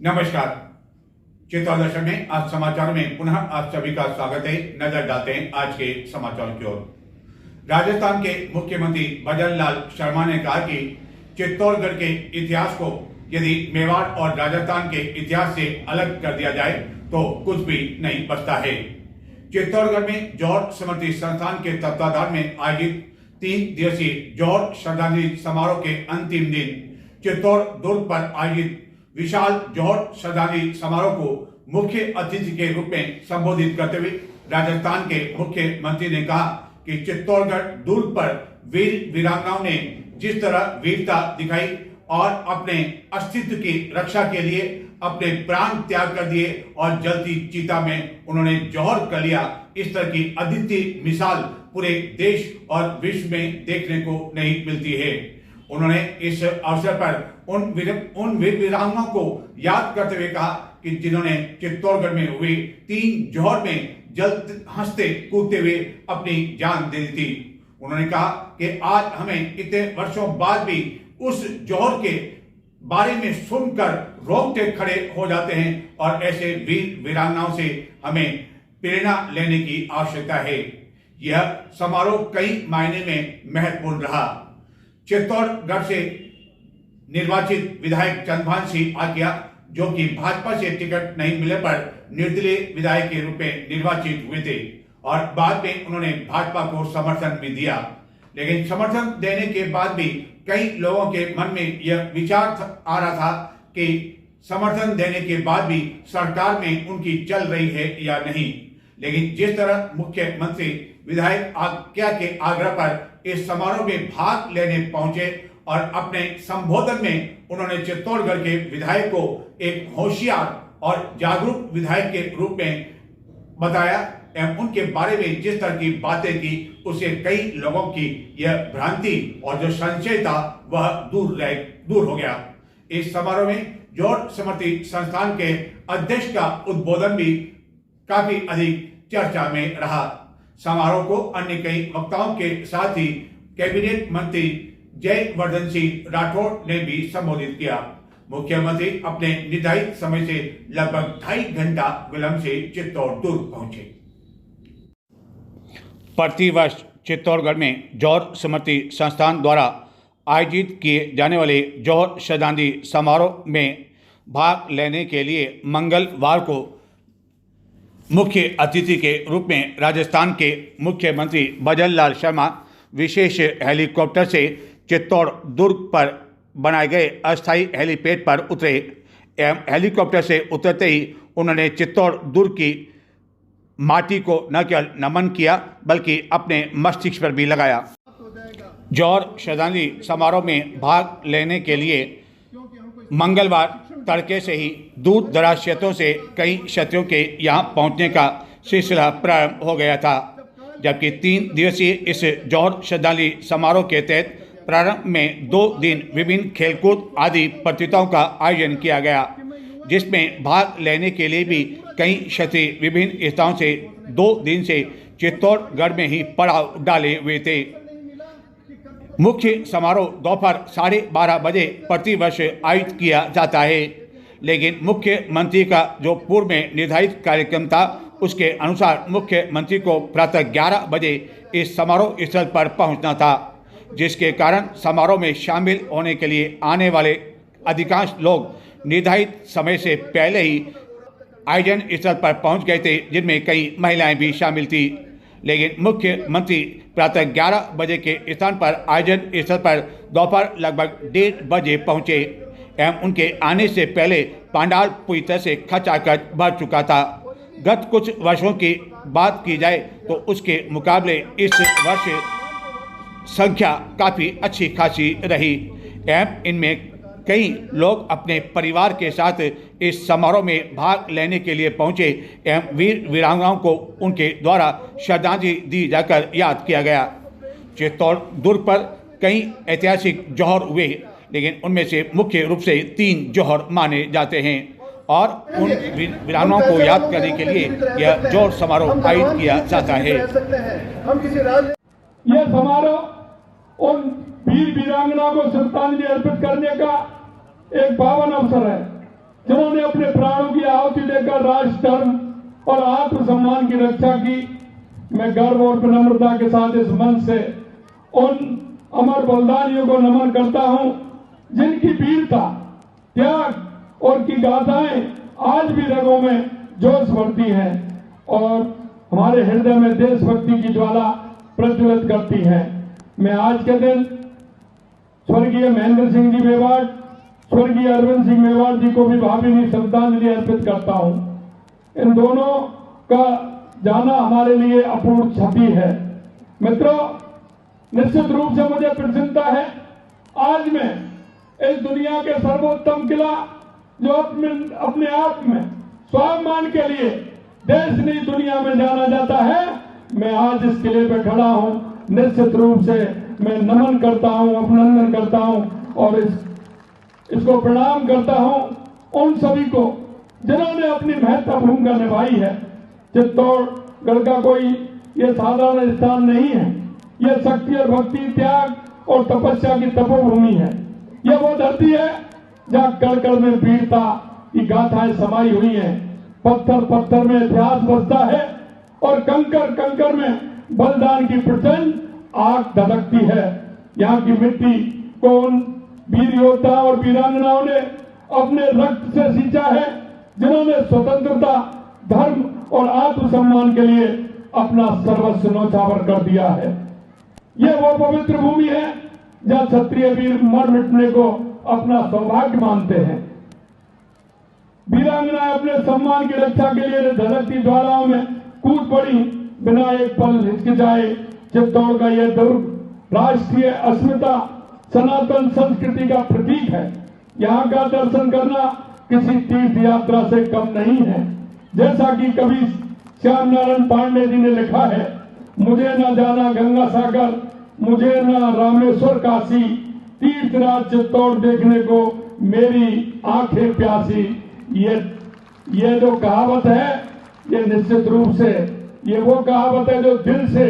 नमस्कार। चित्तौड़ दर्शन में आज समाचार में पुनः आप सभी का स्वागत है। नजर डालते हैं आज के समाचार की ओर। राजस्थान के मुख्यमंत्री भजन लाल शर्मा ने कहा कि चित्तौड़गढ़ के इतिहास को यदि मेवाड़ और राजस्थान के इतिहास से अलग कर दिया जाए तो कुछ भी नहीं बचता है। चित्तौड़गढ़ में जौहर स्मृति संस्थान के तत्वाधान में आयोजित 3 दिवसीय जौहर श्रद्धांजलि समारोह के अंतिम दिन चित्तौड़ दुर्ग पर आयोजित विशाल जौहर श्रद्धांजलि समारोह को मुख्य अतिथि के रूप में संबोधित करते हुए राजस्थान के मुख्यमंत्री ने कहा कि चित्तौड़गढ़ दुर्ग पर वीर वीरांगनाओं ने जिस तरह वीरता दिखाई और अपने अस्तित्व की रक्षा के लिए अपने प्राण त्याग कर दिए और जलती चिता में उन्होंने जौहर कर लिया, इस तरह की अद्वितीय मिसाल पूरे देश और विश्व में देखने को नहीं मिलती है। उन्होंने इस अवसर पर उन वीर वीरांगनाओं को याद करते हुए कहा कि जिन्होंने चित्तौड़गढ़ में हुए 3 जौहर में जलते हंसते कूदते हुए अपनी जान दे दी थी। उन्होंने कहा कि आज हमें इतने वर्षों बाद भी उस जौहर के बारे में सुनकर रोंगटे खड़े हो जाते हैं और ऐसे वीर वीरांगनाओं से हमें प्रेरणा लेने की आवश्यकता है। यह समारोह कई मायने में महत्वपूर्ण रहा। चित्तौड़गढ़ से निर्वाचित विधायक चंद्रभान सिंह आकिया, जो कि भाजपा से टिकट नहीं मिलने पर निर्दलीय विधायक के रूप में निर्वाचित हुए थे और बाद में उन्होंने भाजपा को समर्थन भी दिया, लेकिन समर्थन देने के बाद भी कई लोगों के मन में यह विचार आ रहा था कि समर्थन देने के बाद भी सरकार में उनकी चल रही है या नहीं। लेकिन जिस तरह मुख्यमंत्री विधायक आज्ञा के आग्रह पर इस समारोह में भाग लेने पहुंचे और अपने संबोधन में उन्होंने चित्तौड़गढ़ के विधायक को एक होशियार और जागरूक विधायक के रूप में बताया एवं उनके बारे में जिस तरह की बातें की, उससे कई लोगों की यह भ्रांति और जो संशय था वह दूर हो गया। इस समारोह में जौहर स्मृति संस्थान के अध्यक्ष का उद्बोधन भी काफी अधिक चर्चा में रहा। समारोह को अन्य कई वक्ताओं के साथ ही कैबिनेट मंत्री जयवर्धन सिंह राठौड़ ने भी संबोधित किया। मुख्यमंत्री अपने निर्धारित समय से लगभग 2.5 घंटा विलंब से चित्तौड़ दुर्ग पहुंचे। प्रतिवर्ष चित्तौड़गढ़ में जौहर स्मृति संस्थान द्वारा आयोजित किए जाने वाले जौहर श्रद्धांजलि समारोह में भाग लेने के लिए मंगलवार को मुख्य अतिथि के रूप में राजस्थान के मुख्यमंत्री भजन लाल शर्मा विशेष हेलीकॉप्टर से चित्तौड़ दुर्ग पर बनाए गए अस्थायी हेलीपैड पर उतरे एवं हेलीकॉप्टर से उतरते ही उन्होंने चित्तौड़ दुर्ग की माटी को न केवल नमन किया बल्कि अपने मस्तिष्क पर भी लगाया। जौहर श्रद्धांजलि समारोह में भाग लेने के लिए मंगलवार तड़के से ही दूर दराज क्षेत्रों से कई क्षत्रियों के यहाँ पहुँचने का सिलसिला प्रारंभ हो गया था, जबकि 3 दिवसीय इस जौहर श्रद्धांजलि समारोह के तहत प्रारंभ में 2 दिन विभिन्न खेलकूद आदि प्रतियोगिताओं का आयोजन किया गया, जिसमें भाग लेने के लिए भी कई क्षत्रिय विभिन्न स्थानों से 2 दिन से चित्तौड़गढ़ में ही पड़ाव डाले हुए थे। मुख्य समारोह दोपहर 12:30 बजे प्रतिवर्ष आयोजित किया जाता है, लेकिन मुख्यमंत्री का जो पूर्व में निर्धारित कार्यक्रम था उसके अनुसार मुख्यमंत्री को प्रातः 11 बजे इस समारोह स्थल पर पहुंचना था, जिसके कारण समारोह में शामिल होने के लिए आने वाले अधिकांश लोग निर्धारित समय से पहले ही आयोजन स्थल पर पहुंच गए थे, जिनमें कई महिलाएं भी शामिल थी। लेकिन मुख्यमंत्री प्रातः 11 बजे के स्थान पर आयोजन स्थल पर दोपहर लगभग 1:30 बजे पहुंचे एवं उनके आने से पहले पंडाल पूरी तरह से खचाखच भर चुका था। गत कुछ वर्षों की बात की जाए तो उसके मुकाबले इस वर्ष संख्या काफ़ी अच्छी खासी रही एवं इनमें कई लोग अपने परिवार के साथ इस समारोह में भाग लेने के लिए पहुंचे एवं वीर वीरांगनाओं को उनके द्वारा श्रद्धांजलि दी जाकर याद किया गया। चित्तौड़ दुर्ग पर कई ऐतिहासिक जौहर हुए, लेकिन उनमें से मुख्य रूप से 3 जौहर माने जाते हैं और उन वीरांगनाओं को याद करने के लिए यह जौहर समारोह आयोजित किया जाता है। यह समारोह उन वीर वीरांगनाओं को श्रद्धांजलि अर्पित करने का एक पावन अवसर है जिन्होंने अपने प्राणों की आहुति देकर राष्ट्र धर्म और आत्मसम्मान की रक्षा की। मैं गर्व और विनम्रता के साथ इस मंच से उन अमर बलिदानियों को नमन करता हूं जिनकी वीरता, त्याग और की गाथाएं आज भी रगों में जोश भरती हैं और हमारे हृदय में देशभक्ति की ज्वाला प्रज्वलित करती है। मैं आज के दिन स्वर्गीय महेंद्र सिंह जी मेवाड़, स्वर्गीय अरविंद सिंह मेवाड़ जी को भी भावभीनी श्रद्धांजलि अर्पित करता हूं। इन दोनों का जाना हमारे लिए अपूर्ण क्षति है। मित्रों, निश्चित रूप से मुझे प्रसन्नता है आज मैं इस दुनिया के सर्वोत्तम किला जो अपने आप में स्वाभिमान के लिए देश नहीं दुनिया में जाना जाता है, मैं आज इस किले पे खड़ा हूं। निश्चित रूप से मैं नमन करता हूं, अभिनंदन करता हूं और इसको प्रणाम करता हूं उन सभी को जिन्होंने अपनी महत्वपूर्ण भूमिका निभाई है। चित्तौड़गढ़ का कोई ये साधारण स्थान नहीं है, यह शक्ति और भक्ति, त्याग और तपस्या की तपोभूमि है। यह वो धरती है जहां कण कण में वीरता की गाथाएं समाई हुई हैं। पत्थर पत्थर में इतिहास बसता है और कंकर कंकर में बलिदान की प्रचंड आग धधकती है। यहाँ की मिट्टी को उन वीर योद्धा और वीरांगनाओं ने अपने रक्त से सींचा है जिन्होंने स्वतंत्रता, धर्म और आत्मसम्मान के लिए अपना सर्वस्व न्यौछावर कर दिया है। यह वो पवित्र भूमि है जहां क्षत्रिय वीर मर मिटने को अपना सौभाग्य मानते हैं। वीरांगनाएं अपने सम्मान की रक्षा के लिए धधकती ज्वालाओं में कूद पड़ी, बिना एक पल हिचकिचाए। चित्तौड़ का यह दुर्ग राष्ट्रीय अस्मिता, सनातन संस्कृति का प्रतीक है। यहाँ का दर्शन करना किसी तीर्थ यात्रा से कम नहीं है। जैसा कि कवि श्याम नारायण पांडे जी ने लिखा है, मुझे न जाना गंगा सागर, मुझे न रामेश्वर काशी, तीर्थराज चित्तौड़ देखने को मेरी आंखें प्यासी। ये जो कहावत है, ये निश्चित रूप से ये वो कहावत है जो दिल से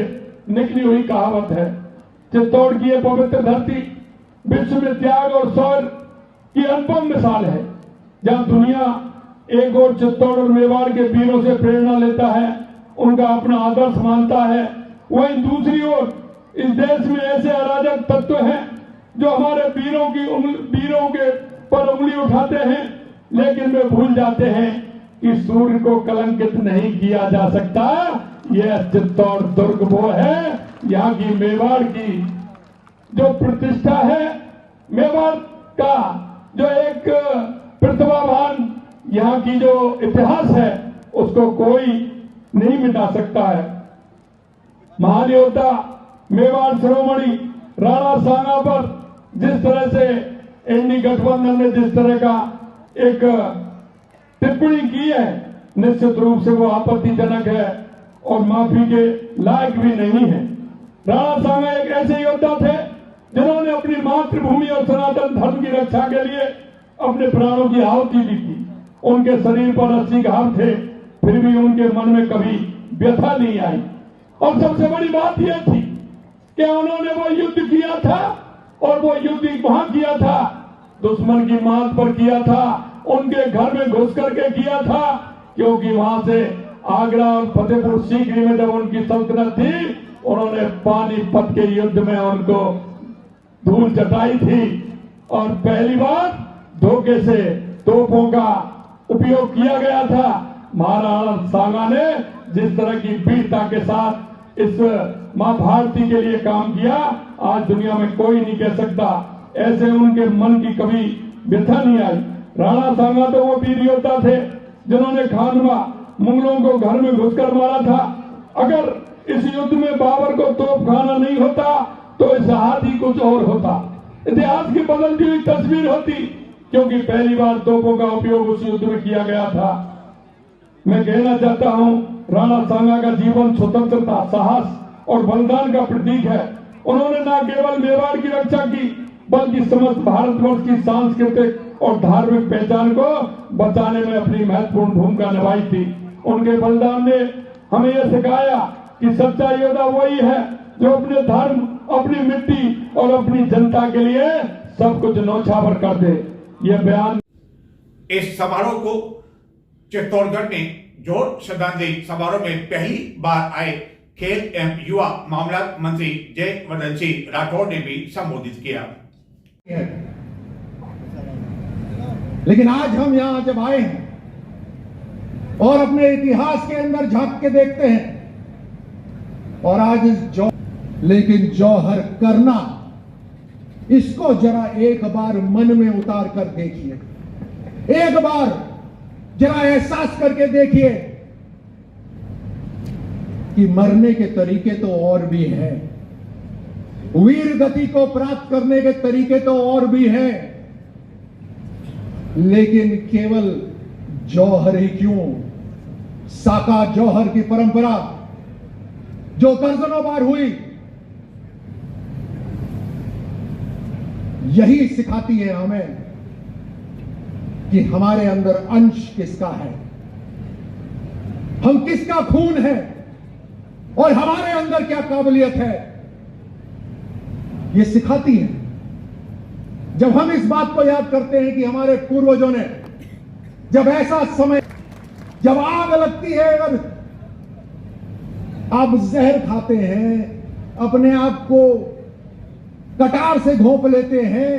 निकली हुई कहावत है। चित्तौड़ की ये पवित्र धरती विश्व में त्याग और शौर्य की अनुपम मिसाल है। जहां दुनिया एक और चित्तौड़ और मेवाड़ के वीरों से प्रेरणा लेता है, उनका अपना आदर्श मानता है, वहीं दूसरी ओर इस देश में ऐसे अराजक तत्व हैं जो हमारे वीरों के पर उंगली उठाते हैं, लेकिन वे भूल जाते हैं कि सूर्य को कलंकित नहीं किया जा सकता। यह चित्तौड़ दुर्ग वो है, यहाँ की मेवाड़ की जो प्रतिष्ठा है, मेवाड़ का जो एक प्रतिभावान यहाँ की जो इतिहास है, उसको कोई नहीं मिटा सकता है। महान योद्धा मेवाड़ शिरोमणि राणा सांगा पर जिस तरह से एनडी गठबंधन ने जिस तरह का एक टिप्पणी की है, निश्चित रूप से वो आपत्तिजनक है और माफी के लायक भी नहीं है। राणा सांगा एक ऐसे योद्धा थे जिन्होंने अपनी मातृभूमि और सनातन धर्म की रक्षा के लिए अपने प्राणों की आहुति दी थी। उनके शरीर पर 80 घाव थे, फिर भी उनके मन में कभी व्यथा नहीं आई। और सबसे बड़ी बात यह थी कि उन्होंने वो युद्ध किया था और वो युद्ध वहां किया था, दुश्मन की मात पर किया था, उनके घर में घुस करके किया था, क्योंकि वहां से आगरा और फतेहपुर सीकरी में जब उनकी सल्तनत थी, उन्होंने पानीपत के युद्ध में उनको धूल चटाई थी और पहली बार धोखे से तोपों का उपयोग किया गया था। महाराणा सांगा ने जिस तरह की वीरता के साथ इस मां भारती के लिए काम किया, आज दुनिया में कोई नहीं कह सकता। ऐसे उनके मन की कभी व्यथा नहीं आई। राणा सांगा तो वो वीर योद्धा थे जिन्होंने खानवा मुगलों को घर में घुसकर मारा था। अगर इस युद्ध में बाबर को तोप खाना नहीं होता तो इस हाथ ही कुछ और होता, इतिहास की बदलती हुई तस्वीर होती, क्योंकि पहली बार तोपों का उपयोग उस युद्ध में किया गया था। मैं कहना चाहता हूं, राणा सांगा का जीवन स्वतंत्रता, साहस और बलिदान का प्रतीक है। उन्होंने न केवल मेवाड़ की रक्षा की, बल्कि समस्त भारतवर्ष की सांस्कृतिक और धार्मिक पहचान को बचाने में अपनी महत्वपूर्ण भूमिका निभाई थी। उनके बलिदान ने हमें यह सिखाया कि सच्चा योद्धा वही है जो अपने धर्म, अपनी मिट्टी और अपनी जनता के लिए सब कुछ न्यौछावर कर दे। यह बयान इस समारोह को चित्तौड़गढ़ में जोड़ श्रद्धांजलि समारोह में पहली बार आए खेल एवं युवा मामला मंत्री जयवर्धन सिंह राठौड़ ने भी संबोधित किया। लेकिन आज हम यहां जब आए हैं और अपने इतिहास के अंदर झांक के देखते हैं और आज लेकिन जौहर करना, इसको जरा एक बार मन में उतार कर देखिए, एक बार जरा एहसास करके देखिए कि मरने के तरीके तो और भी हैं, वीर गति को प्राप्त करने के तरीके तो और भी हैं, लेकिन केवल जौहर ही क्यों, साका जौहर की परंपरा जो दर्जनों बार हुई, यही सिखाती है हमें कि हमारे अंदर अंश किसका है, हम किसका खून है और हमारे अंदर क्या काबिलियत है, ये सिखाती है। जब हम इस बात को याद करते हैं कि हमारे पूर्वजों ने जब ऐसा समय, जब आग लगती है, अगर आप जहर खाते हैं, अपने आप को कटार से घोंप लेते हैं,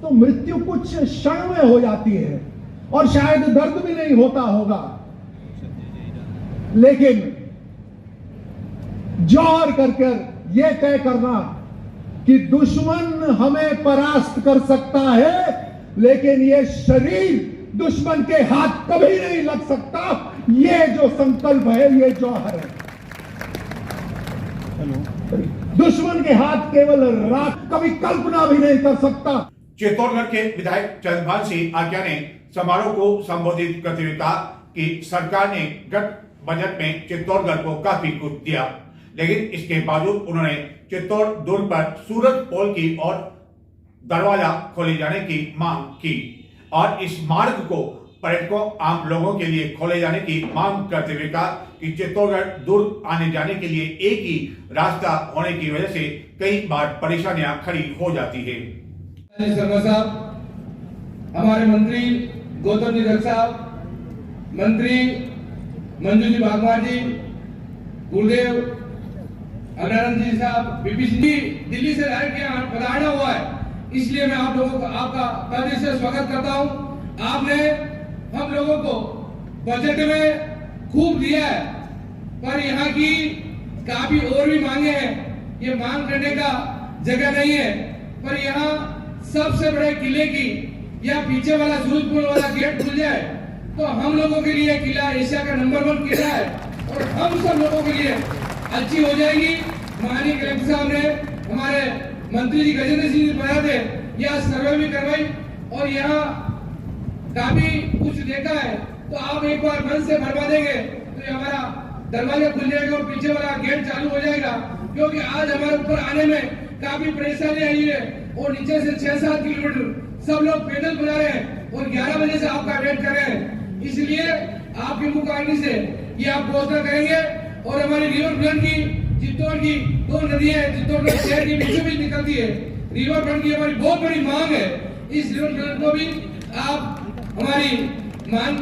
तो मृत्यु कुछ क्षण में हो जाती है और शायद दर्द भी नहीं होता होगा, लेकिन जौहर कर यह तय करना कि दुश्मन हमें परास्त कर सकता है, लेकिन यह शरीर दुश्मन के हाथ कभी नहीं लग सकता, ये जो संकल्प है, ये जौहर है। दुश्मन के हाथ केवल रात कभी कल्पना भी नहीं कर सकता। चित्तौड़गढ़ के विधायक चंद्रभान सिंह आज्ञा ने समारोह को संबोधित करते हुए कहा कि सरकार ने गत बजट में चित्तौड़गढ़ को काफी कुछ दिया, लेकिन इसके बावजूद उन्होंने चित्तौड़ दुर्ग पर सूरज पोल की और दरवाजा खोले जाने की मांग की और इस मार्ग को पर्यटकों आम लोगों के लिए खोले जाने की मांग करते हुए कहा कि चित्तौड़गढ़ दुर्ग आने जाने के लिए एक ही रास्ता होने की वजह से कई बार परेशानियां खड़ी हो जाती है। शर्मा साहब, हमारे मंत्री गौतम निधक साहब, मंत्री मंजू जी भागवान जी, गुरुदेव अनानंद जी साहब, बीपी सिंह जी दिल्ली से डायरेक्ट यहाँ पधारा हुआ है, इसलिए मैं आप लोगों का आपका तहे दिल से स्वागत करता हूँ। आपने हम लोगों को बजट में खूब दिया है, पर यहाँ की काफी और भी मांगे हैं, ये मांग करने का जगह नहीं है, पर यहाँ सबसे बड़े किले की या पीछे वाला सूरजपुर वाला गेट खुल जाए तो हम लोगों के लिए किला एशिया का नंबर 1 किला है और हम सब लोगों के लिए अच्छी हो जाएगी। माननीय कलेक्टर साहब ने हमारे मंत्री जी गजेंद्र सिंह जी बताए थे, यह सर्वे भी करवाई और यहाँ काफी कुछ देखा है, तो आप एक बार मन से भरवा देंगे तो हमारा दरवाजा खुल जाएगा और पीछे वाला गेट चालू हो जाएगा, क्योंकि आज हमारे ऊपर आने में काफी परेशानी आई है और नीचे से 6-7 किलोमीटर सब लोग पैदल बुला रहे हैं और 11 बजे से आपका वेट कर रहे हैं, इसलिए आपकी मुखाग्नि से ये आप घोषणा करेंगे। और हमारी रिवर फ्रंट की चित्तौड़ की 2 नदियां चित्तौड़गढ़ शहर के बीचों बीच निकलती है, रिवर फ्रंट की हमारी बहुत बड़ी मांग है, इस रिवर फ्रंट को भी आप हमारी मांग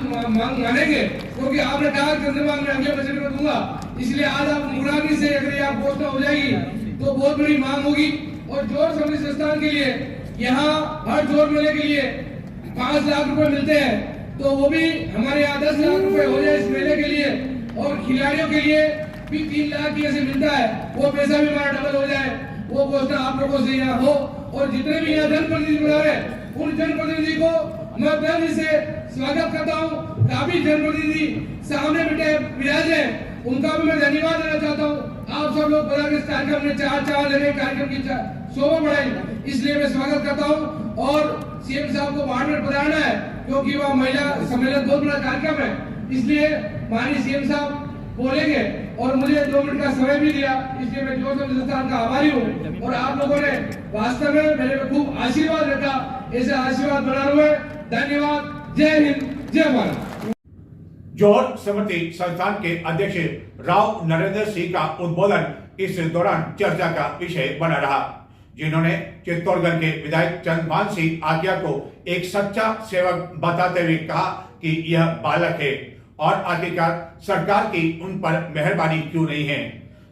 मानेंगे, क्योंकि आपने कहा चंद्रमा में अगले बजट में दूंगा, इसलिए आज आप मुखाग्नि से अगर ये आप घोषणा हो जाएगी तो बहुत बड़ी मांग होगी। और जोर समृद्धि संस्थान के लिए यहाँ हर जोर मेले के लिए 5 लाख रुपए मिलते हैं, तो वो भी हमारे यहाँ 10 लाख रुपए हो जाए इस मेले के लिए, और खिलाड़ियों के लिए भी 3 लाख की ऐसे मिलता है, वो पैसा भी हमारा डबल हो जाए, वो घोषणा आप लोगों से यहाँ हो। और जितने भी यहाँ जनप्रतिनिधि बना रहे उन जनप्रतिनिधि को मैं दिल से स्वागत करता हूँ। काफी जनप्रतिनिधि सामने बैठे विराज है, उनका भी मैं धन्यवाद देना चाहता हूँ। आप सब लोग बड़ा इस कार्यक्रम में 4 लगे कार्यक्रम की शोभा बढ़ाई, इसलिए मैं स्वागत करता हूँ। और सीएम साहब को बाढ़ में पधारना है, क्योंकि वह महिला सम्मेलन बहुत बड़ा कार्यक्रम है, इसलिए माननीय सीएम साहब बोलेंगे और मुझे 2 मिनट का समय भी दिया, इसलिए मैं जोर से संस्थान का आभारी हूँ। और आप लोगों ने वास्तव में मेरे पे खूब आशीर्वाद रखा, ऐसे आशीर्वाद बना हुए। धन्यवाद। जय हिंद, जय भारत। जौहर स्मृति संस्थान के अध्यक्ष राव नरेंद्र सिंह का उद्बोधन इस दौरान चर्चा का विषय बना रहा। जिन्होंने चित्तौड़गढ़ के विधायक चंद्रभान सिंह आज्ञा को एक सच्चा सेवक बताते हुए कहा कि यह बालक है और आखिरकार सरकार की उन पर मेहरबानी क्यों नहीं है।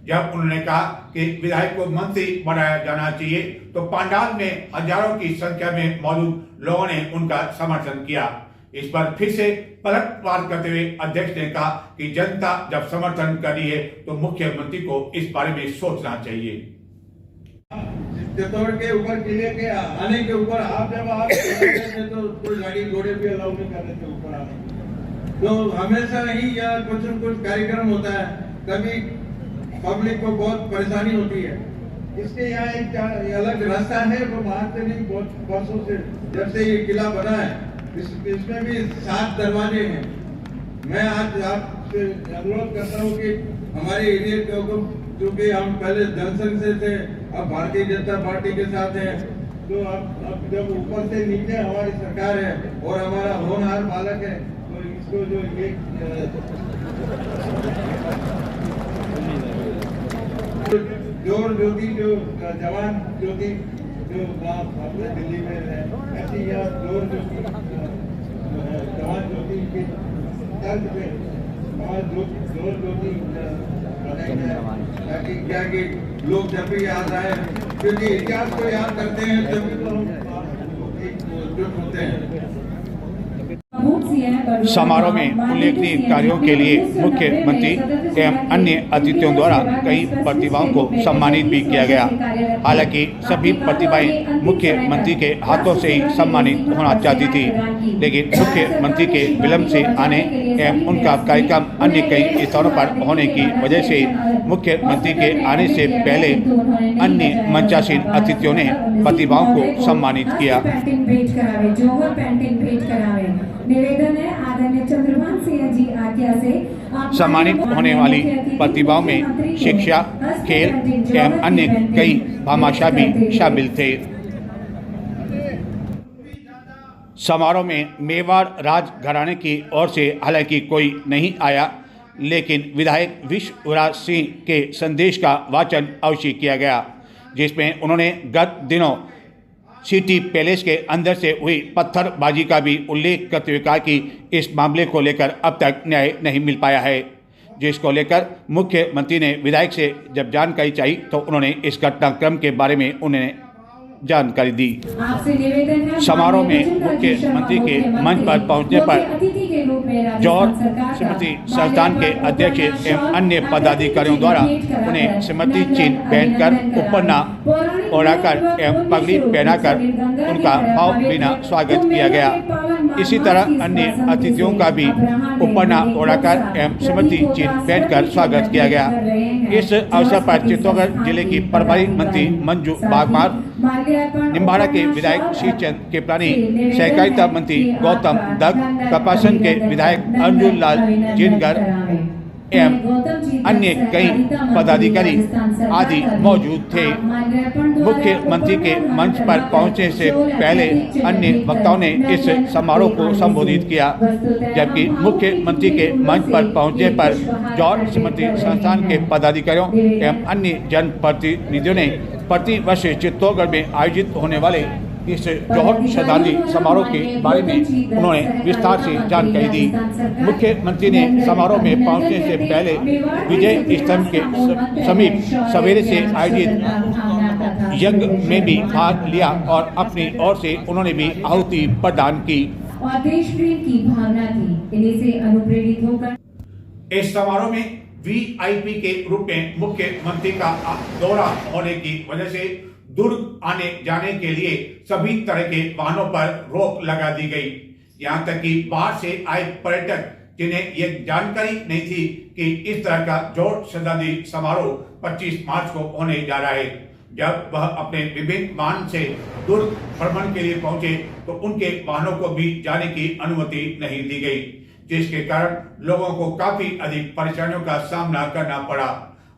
जब उन्होंने कहा कि विधायक को मंत्री बनाया जाना चाहिए तो पंडाल में हजारों की संख्या में मौजूद लोगों ने उनका समर्थन किया। इस पर फिर से पलटवार करते हुए अध्यक्ष ने कहा कि जनता जब समर्थन कर रही है तो मुख्यमंत्री को इस बारे में सोचना चाहिए। चित्तौड़ के ऊपर किले के आने के ऊपर आप जब तो कोई गाड़ी घोड़े भी अलाउ नहीं कर रहे थे ऊपर आने। तो हमेशा ही यह कुछ न कुछ कार्यक्रम होता है, कभी पब्लिक को बहुत परेशानी होती है। इसके यहाँ एक अलग रास्ता है, वो वहां से नहीं, बहुत वर्षों से जब से ये किला बना है इसमें भी 7 दरवाजे हैं। मैं आज आपसे अनुरोध करता हूँ कि हमारे एरिया के क्योंकि हम पहले जनसंघ से थे, अब भारतीय जनता पार्टी के साथ हैं, तो अब जब ऊपर से नीचे हमारी सरकार है और हमारा होनहार बालक है, तो इसको जो ये जोर ज्योति जो जवान ज्योति जो अपने दिल्ली में है, ऐसी यह जोर ज्योति जवान ज्योति के तर्ज पे जोर ज्योति ताकि क्या कि लोग जब भी याद आए, क्योंकि इतिहास को याद करते हैं तभी तो हम एकजुट होते हैं। समारोह में उल्लेखनीय कार्यों के लिए मुख्यमंत्री एवं अन्य अतिथियों द्वारा कई प्रतिभाओं को सम्मानित भी किया गया। हालांकि सभी प्रतिभाएं मुख्यमंत्री के हाथों से ही सम्मानित होना चाहती थी, लेकिन मुख्यमंत्री के विलंब से आने एवं उनका कार्यक्रम अन्य कई स्थानों पर होने की वजह से मुख्यमंत्री के आने से पहले अन्य मंचासीन अतिथियों ने प्रतिभाओं को सम्मानित किया। निवेदन है आदरणीय चंद्रभान सिंह जी आज्ञा से सम्मानित होने वाली प्रतिभाओं में शिक्षा, खेल एवं अन्य कई भामाशाह भी शामिल थे। समारोह में मेवाड़ राज घराने की ओर से हालांकि कोई नहीं आया, लेकिन विधायक विश्वराज सिंह के संदेश का वाचन अवश्य किया गया, जिसमें उन्होंने गत दिनों सिटी पैलेस के अंदर से हुई पत्थरबाजी का भी उल्लेख करते हुए कहा कि इस मामले को लेकर अब तक न्याय नहीं मिल पाया है, जिसको लेकर मुख्यमंत्री ने विधायक से जब जानकारी चाहिए तो उन्होंने इस घटनाक्रम के बारे में उन्हें जानकारी दी। समारोह में मुख्यमंत्री के मंच पर पहुंचने पर जौहर स्मृति संस्थान के अध्यक्ष एवं अन्य पदाधिकारियों द्वारा उन्हें स्मृति चिन्ह पहनकर उपरना ओढ़ाकर एवं पगड़ी पहनाकर उनका भावभीना स्वागत किया गया। इसी तरह अन्य अतिथियों का भी उपरना ओढ़ाकर एवं स्मृति चिन्ह पहनकर स्वागत किया गया। इस अवसर पर चित्तौड़गढ़ जिले की प्रभारी मंत्री मंजू बागमार, निम्बाड़ा के विधायक श्रीचंद केपलानी, सहकारिता मंत्री गौतम दग, कपासन के विधायक अर्जुन लाल जिनगर एवं अन्य कई पदाधिकारी आदि मौजूद थे। मुख्यमंत्री के मंच पर पहुंचने से पहले अन्य वक्ताओं ने इस समारोह को संबोधित किया, जबकि मुख्यमंत्री के मंच पर पहुंचने पर जौहर स्मृति संस्थान के पदाधिकारियों एवं अन्य जनप्रतिनिधियों ने प्रतिवर्ष चित्तौड़गढ़ में आयोजित होने वाले इस जौहर शताब्दी समारोह के बारे में उन्होंने विस्तार से जानकारी दी। मुख्यमंत्री ने समारोह में पहुंचने से पहले विजय स्तंभ के समीप सवेरे से आयोजित यज्ञ में भी भाग लिया और अपनी ओर से उन्होंने भी आहुति प्रदान की और देश प्रेम की भावना थी। इन्हीं से अनुप्रेरित होकर इस समारोह में वीआईपी के रूप में मुख्यमंत्री का दौरा होने की वजह से दुर्ग आने जाने के लिए सभी तरह के वाहनों पर रोक लगा दी गई। यहां तक कि बाहर से आए पर्यटक जिन्हें यह जानकारी नहीं थी कि इस तरह का जौहर शताब्दी समारोह 25 मार्च को होने जा रहा है, जब वह अपने विभिन्न वाहन से दुर्ग भ्रमण के लिए पहुंचे तो उनके वाहनों को भी जाने की अनुमति नहीं दी गई, जिसके कारण लोगों को काफी अधिक परेशानियों का सामना करना पड़ा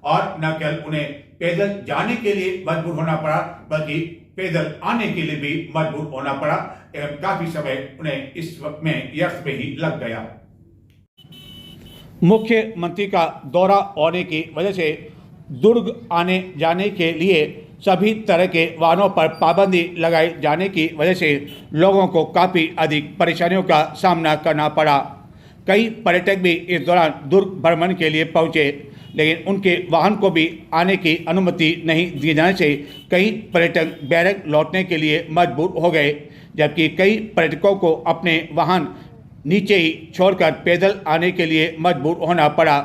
और न केवल उन्हें पैदल जाने के लिए मजबूर होना पड़ा बल्कि पैदल आने के लिए भी मजबूर होना पड़ा एवं काफी समय उन्हें इस वक्त में यश में ही लग गया। मुख्यमंत्री का दौरा होने की वजह से दुर्ग आने जाने के लिए सभी तरह के वाहनों पर पाबंदी लगाए जाने की वजह से लोगों को काफ़ी अधिक परेशानियों का सामना करना पड़ा। कई पर्यटक भी इस दौरान दुर्ग भ्रमण के लिए पहुंचे, लेकिन उनके वाहन को भी आने की अनुमति नहीं दिए जाने से कई पर्यटक बैरक लौटने के लिए मजबूर हो गए, जबकि कई पर्यटकों को अपने वाहन नीचे ही छोड़कर पैदल आने के लिए मजबूर होना पड़ा।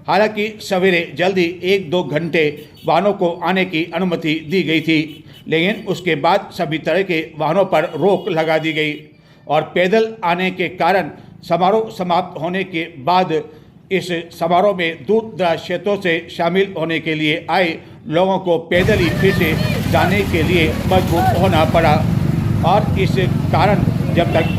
हालांकि सवेरे जल्दी 1-2 घंटे वाहनों को आने की अनुमति दी गई थी, लेकिन उसके बाद सभी तरह के वाहनों पर रोक लगा दी गई और पैदल आने के कारण समारोह समाप्त होने के बाद इस समारोह में दूर दराज क्षेत्रों से शामिल होने के लिए आए लोगों को पैदल ही फिर से जाने के लिए मजबूर होना पड़ा। और इस कारण जब तक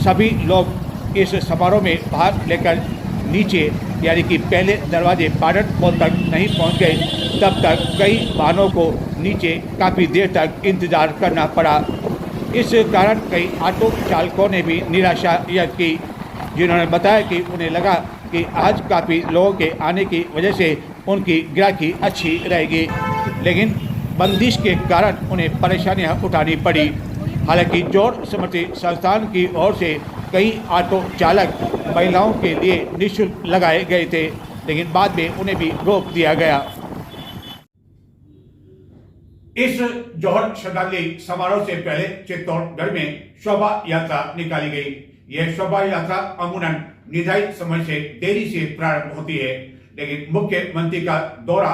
सभी लोग इस समारोह में भाग लेकर नीचे यानी कि पहले दरवाजे पाटन पोल तक नहीं पहुंच गए, तब तक कई वाहनों को नीचे काफ़ी देर तक इंतज़ार करना पड़ा। इस कारण कई ऑटो चालकों ने भी निराशा व्यक्त की, जिन्होंने बताया कि उन्हें लगा कि आज काफ़ी लोगों के आने की वजह से उनकी ग्राहकी अच्छी रहेगी, लेकिन बंदिश के कारण उन्हें परेशानियां उठानी पड़ी। हालांकि जोड़ स्मृति संस्थान की ओर से कई ऑटो चालक महिलाओं के लिए निःशुल्क लगाए गए थे, लेकिन बाद में उन्हें भी रोक दिया गया। इस जोहर श्रद्धांजलि समारोह से पहले चित्तौड़गढ़ में शोभा यात्रा निकाली गई। यह शोभा यात्रा अमूमन निर्धारित समय से देरी से प्रारंभ होती है, लेकिन मुख्यमंत्री का दौरा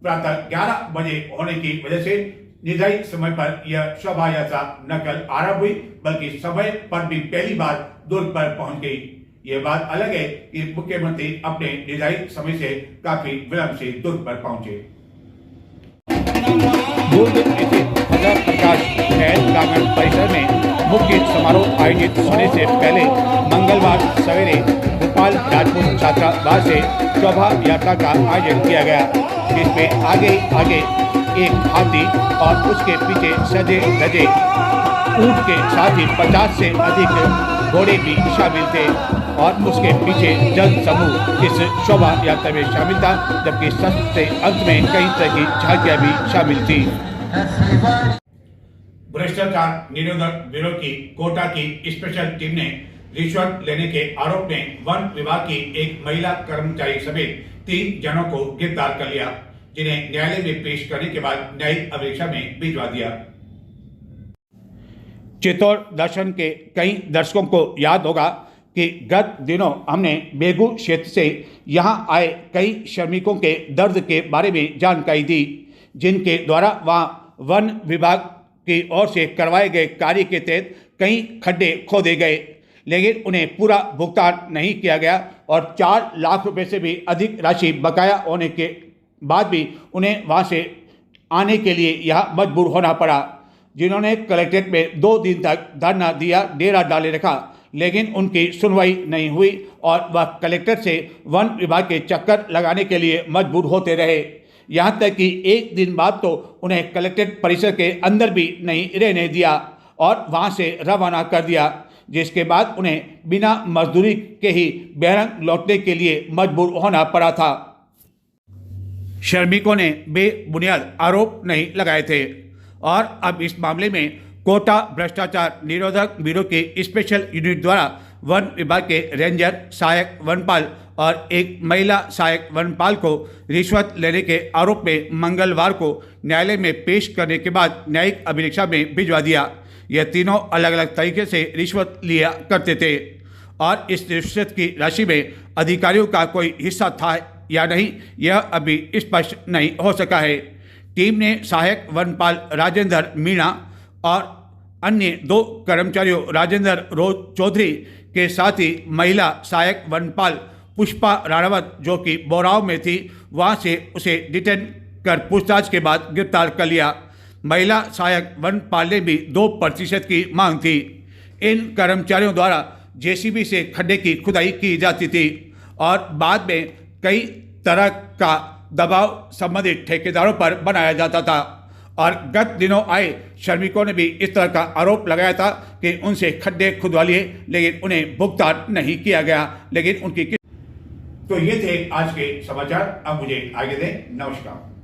प्रातः 11 बजे होने की वजह से निर्धारित समय पर यह शोभा यात्रा न कल आरंभ हुई, बल्कि समय पर भी पहली बार दुर्ग पर पहुंच गई। ये बात अलग है कि मुख्यमंत्री अपने निर्धारित समय से काफी विलंब से दुर्ग पर पहुंचे। दुर्ग स्थित हजार प्रकाश खेल प्रांगण परिसर में मुख्य समारोह आयोजित होने से पहले मंगलवार सवेरे भोपाल राजपूत छात्रावास से शोभा यात्रा का आयोजन किया गया, जिसमें आगे एक हाथी और उसके पीछे सजे धजे ऊंट के साथ ही 50 से अधिक घोड़े भी शामिल थे और उसके पीछे जन समूह इस शोभा यात्रा में शामिल था, जबकि सबसे अंत में कई तरह की झांकियां भी शामिल थी। भ्रष्टाचार निरोधक ब्यूरो की कोटा की स्पेशल टीम ने रिश्वत लेने के आरोप में वन विभाग की एक महिला कर्मचारी समेत 3 जनों को गिरफ्तार कर लिया, जिन्हें न्यायालय में पेश करने के बाद न्यायिक अभिरक्षा में भिजवा दिया। चित्तौड़ दर्शन के कई दर्शकों को याद होगा कि गत दिनों हमने बेगू क्षेत्र से यहां आए कई श्रमिकों के दर्द के बारे में जानकारी दी, जिनके द्वारा वहां वन विभाग की ओर से करवाए गए कार्य के तहत कई खड्डे खोदे गए, लेकिन उन्हें पूरा भुगतान नहीं किया गया और 4 लाख रुपए से भी अधिक राशि बकाया होने के बाद भी उन्हें वहां से आने के लिए यहाँ मजबूर होना पड़ा, जिन्होंने कलेक्ट्रेट में 2 दिन तक धरना दिया, डेरा डाले रखा, लेकिन उनकी सुनवाई नहीं हुई और वह कलेक्टर से वन विभाग के चक्कर लगाने के लिए मजबूर होते रहे। यहाँ तक कि एक दिन बाद तो उन्हें कलेक्ट्रेट परिसर के अंदर भी नहीं रहने दिया और वहाँ से रवाना कर दिया, जिसके बाद उन्हें बिना मजदूरी के ही बैरंग लौटने के लिए मजबूर होना पड़ा था। श्रमिकों ने बेबुनियाद आरोप नहीं लगाए थे और अब इस मामले में कोटा भ्रष्टाचार निरोधक ब्यूरो के स्पेशल यूनिट द्वारा वन विभाग के रेंजर, सहायक वनपाल और एक महिला सहायक वनपाल को रिश्वत लेने के आरोप में मंगलवार को न्यायालय में पेश करने के बाद न्यायिक अभिरक्षा में भिजवा दिया। यह तीनों अलग अलग तरीके से रिश्वत लिया करते थे और इस रिश्वत की राशि में अधिकारियों का कोई हिस्सा था या नहीं, यह अभी स्पष्ट नहीं हो सका है। टीम ने सहायक वनपाल राजेंद्र मीणा और अन्य 2 कर्मचारियों राजेंद्र रोज चौधरी के साथ ही महिला सहायक वनपाल पुष्पा राणावत, जो कि बोराव में थी, वहां से उसे डिटेन कर पूछताछ के बाद गिरफ्तार कर लिया। महिला सहायक वनपाल ने भी 2% की मांग थी। इन कर्मचारियों द्वारा जेसीबी से खड्डे की खुदाई की जाती थी और बाद में कई तरह का दबाव संबंधित ठेकेदारों पर बनाया जाता था और गत दिनों आए श्रमिकों ने भी इस तरह का आरोप लगाया था कि उनसे खड्डे खुदवा लिए, लेकिन उन्हें भुगतान नहीं किया गया। लेकिन उनकी तो ये थे आज के समाचार। अब मुझे आगे दें। नमस्कार।